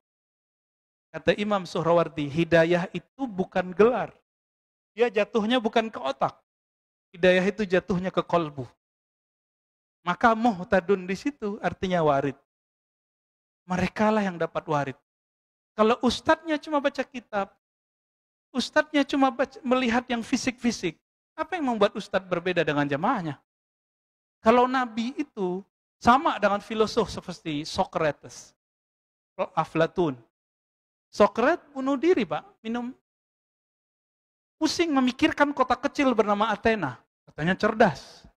Kata Imam Suhrawardi, hidayah itu bukan gelar. Dia jatuhnya bukan ke otak. Hidayah itu jatuhnya ke kolbu. Maka muhtadun di situ artinya warid. Mereka lah yang dapat warid. Kalau ustadznya cuma baca kitab, ustadznya cuma melihat yang fisik-fisik, apa yang membuat ustadz berbeda dengan jamaahnya? Kalau Nabi itu sama dengan filosof seperti Socrates, Aflatun. Socrates bunuh diri, Pak, minum. Pusing memikirkan kota kecil bernama Athena. Katanya cerdas.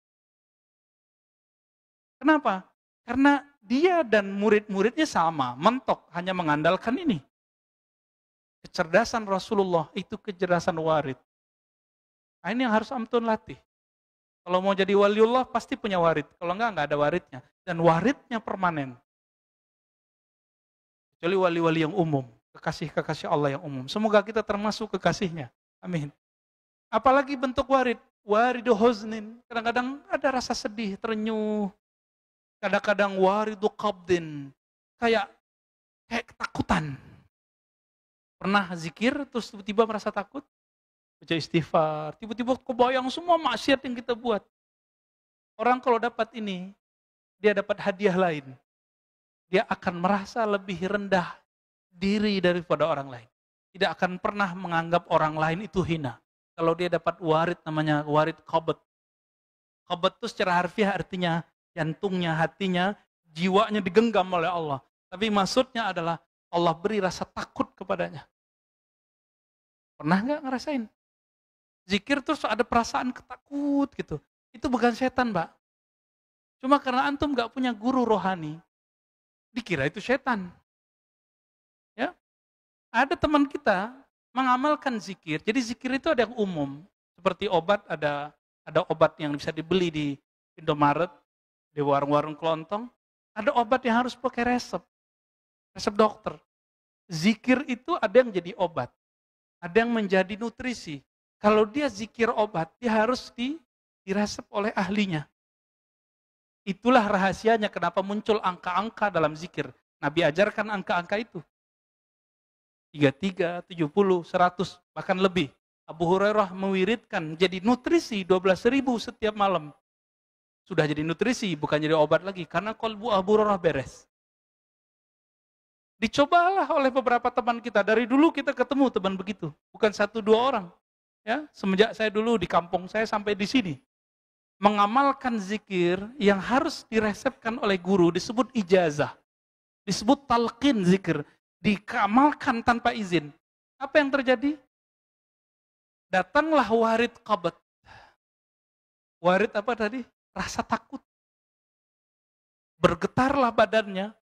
Kenapa? Karena dia dan murid-muridnya sama, mentok, hanya mengandalkan ini. Kecerdasan Rasulullah itu kecerdasan warid. Nah, ini yang harus antum latih. Kalau mau jadi waliullah pasti punya warid. Kalau enggak ada waridnya. Dan waridnya permanen. Kecuali wali-wali yang umum. Kekasih-kekasih Allah yang umum. Semoga kita termasuk kekasihnya. Amin. Apalagi bentuk warid. Waridu huznin. Kadang-kadang ada rasa sedih, terenyuh. Kadang-kadang waridu qabdin. Kayak ketakutan. Pernah zikir terus tiba-tiba merasa takut? Baca istighfar, tiba-tiba kebayang semua maksiat yang kita buat. Orang kalau dapat ini, dia dapat hadiah lain. Dia akan merasa lebih rendah diri daripada orang lain. Tidak akan pernah menganggap orang lain itu hina. Kalau dia dapat warid, namanya warid qabd. Qabd itu secara harfiah artinya jantungnya, hatinya, jiwanya digenggam oleh Allah. Tapi maksudnya adalah Allah beri rasa takut kepadanya. Pernah nggak ngerasain? Zikir terus ada perasaan ketakut gitu. Itu bukan setan, Mbak. Cuma karena antum nggak punya guru rohani, dikira itu setan. Ya, ada teman kita mengamalkan zikir. Jadi zikir itu ada yang umum, seperti obat ada obat yang bisa dibeli di Indomaret, di warung-warung kelontong. Ada obat yang harus pakai resep dokter. Zikir itu ada yang jadi obat, ada yang menjadi nutrisi. Kalau dia zikir obat, dia harus diresep oleh ahlinya. Itulah rahasianya kenapa muncul angka-angka dalam zikir. Nabi ajarkan angka-angka itu. 33, 70, 100, bahkan lebih. Abu Hurairah mewiridkan jadi nutrisi 12.000 setiap malam. Sudah jadi nutrisi, bukan jadi obat lagi. Karena kolbu Abu Hurairah beres. Dicobalah oleh beberapa teman kita. Dari dulu kita ketemu teman begitu. Bukan 1-2 orang. Ya, semenjak saya dulu di kampung saya sampai di sini. Mengamalkan zikir yang harus diresepkan oleh guru disebut ijazah. Disebut talqin zikir. Dikamalkan tanpa izin. Apa yang terjadi? Datanglah warid qabd. Warid apa tadi? Rasa takut. Bergetarlah badannya.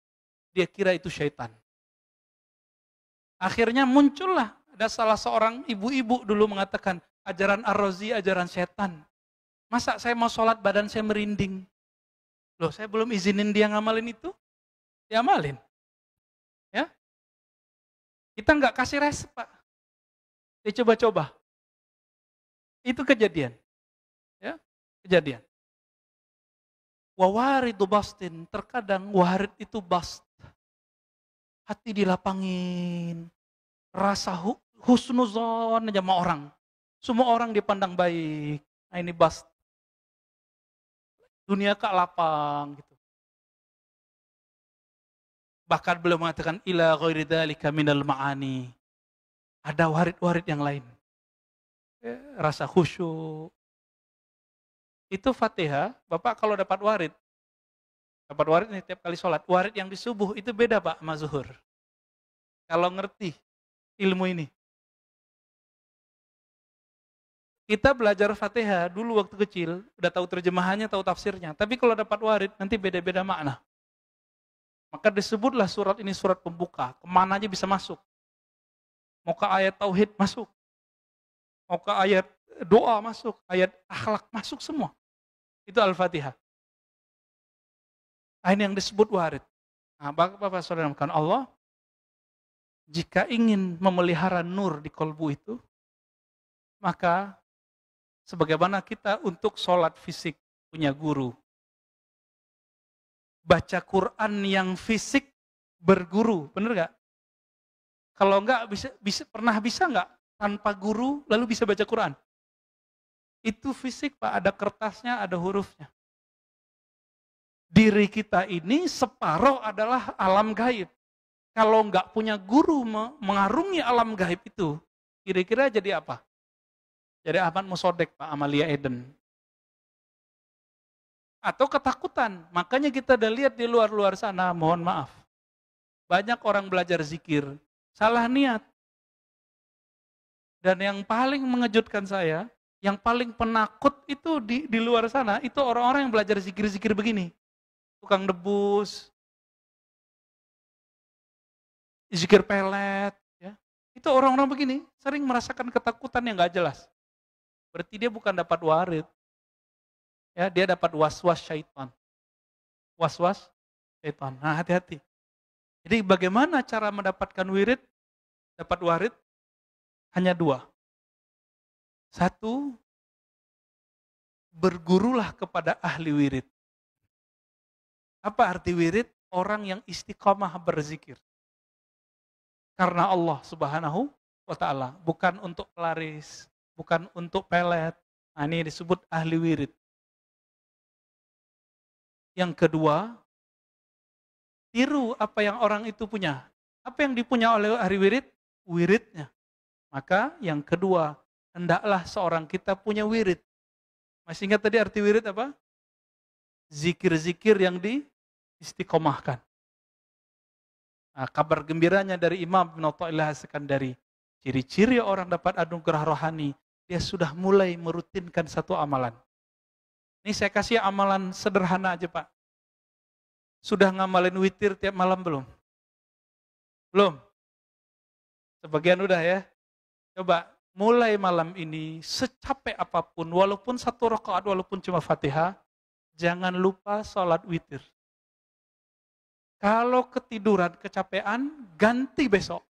Dia kira itu syaitan. Akhirnya muncullah, ada salah seorang ibu-ibu dulu mengatakan, ajaran Ar-Razi, ajaran setan. Masa saya mau sholat badan saya merinding? Loh, saya belum izinin dia ngamalin itu? Dia amalin. Ya? Kita nggak kasih resep, Pak. Dia coba-coba. Itu kejadian. Ya, kejadian. Wawaridu bastin, terkadang warid itu bast. Hati dilapangin, rasa husnuzon aja sama orang. Semua orang dipandang baik. Nah, ini bast. Dunia kak lapang gitu. Bahkan beliau mengatakan ila ghairi dzalika minal ma'ani. Ada warid-warid yang lain. rasa khusyuk. Itu Fatihah, Bapak kalau dapat warid nih tiap kali sholat, warid yang di subuh itu beda Pak sama zuhur. Kalau ngerti ilmu ini. Kita belajar Fatihah dulu waktu kecil, udah tahu terjemahannya, tahu tafsirnya. Tapi kalau dapat warid, nanti beda-beda makna. Maka disebutlah surat ini surat pembuka, kemana aja bisa masuk. Mau ke ayat tauhid masuk. Mau ke ayat doa masuk, ayat akhlak masuk semua. Itu Al-Fatihah. Ini yang disebut warid. Nah, Bapak Saudara kan Allah, jika ingin memelihara nur di kolbu itu, maka sebagaimana kita untuk sholat fisik punya guru. Baca Quran yang fisik berguru, bener gak? Kalau enggak, pernah bisa enggak tanpa guru lalu bisa baca Quran? Itu fisik Pak, ada kertasnya, ada hurufnya. Diri kita ini separuh adalah alam gaib. Kalau enggak punya guru mengarungi alam gaib itu, kira-kira jadi apa? Jadi Ahmad Musodek Pak, Amalia Eden. Atau ketakutan. Makanya kita udah lihat di luar-luar sana, mohon maaf. Banyak orang belajar zikir, salah niat. Dan yang paling mengejutkan saya, yang paling penakut itu di luar sana, itu orang-orang yang belajar zikir-zikir begini. Tukang debus, zikir pelet, ya. Itu orang-orang begini, sering merasakan ketakutan yang gak jelas. Berarti dia bukan dapat warid. Ya, dia dapat was-was syaitan. Was-was syaitan. Nah, hati-hati. Jadi bagaimana cara mendapatkan wirid, dapat warid? Hanya dua. Satu, bergurulah kepada ahli wirid. Apa arti wirid? Orang yang istiqomah berzikir. Karena Allah Subhanahu wa ta'ala. Bukan untuk pelaris, bukan untuk pelet. Nah, ini disebut ahli wirid. Yang kedua, tiru apa yang orang itu punya. Apa yang dipunya oleh ahli wirid? Wiridnya. Maka yang kedua, hendaklah seorang kita punya wirid. Masih ingat tadi arti wirid apa? Zikir-zikir yang diistiqomahkan. Nah, kabar gembiranya dari Imam Ibn Athaillah As-Sakandari. Ciri-ciri orang dapat anugerah rohani, dia sudah mulai merutinkan satu amalan. Ini saya kasih amalan sederhana aja Pak. Sudah ngamalin witir tiap malam belum? Belum? Sebagian udah ya. Coba mulai malam ini secapek apapun, walaupun satu rakaat, walaupun cuma Fatihah, jangan lupa sholat witir. Kalau ketiduran, kecapean, ganti besok.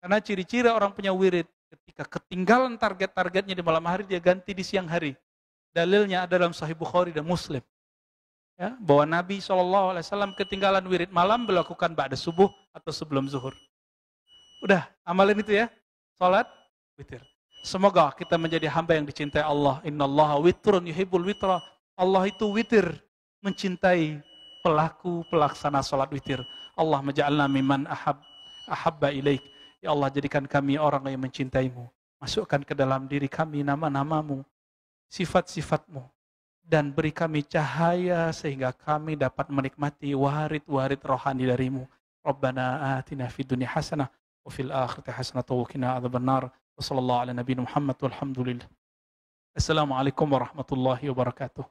Karena ciri-ciri orang punya wirid, ketika ketinggalan target-targetnya di malam hari, dia ganti di siang hari. Dalilnya ada dalam Sahih Bukhari dan Muslim. Ya, bahwa Nabi SAW ketinggalan wirid malam melakukan ba'da subuh atau sebelum zuhur. Udah, amalin itu ya. Sholat, witir. Semoga kita menjadi hamba yang dicintai Allah. Innallaha witrun yuhibbul witra. Allah itu witir, mencintai pelaku pelaksana sholat witir. Allah maja'alna mimman ahabba ilaik. Ya Allah, jadikan kami orang yang mencintaimu. Masukkan ke dalam diri kami nama-namamu, sifat-sifatmu, dan beri kami cahaya sehingga kami dapat menikmati warid-warid rohani darimu. Rabbana atina fid dunya hasanah wa fil akhirati hasanah wa qina adzabannar. Wassallallahu ala nabiyina Muhammad walhamdulillah. Assalamualaikum warahmatullahi wabarakatuh.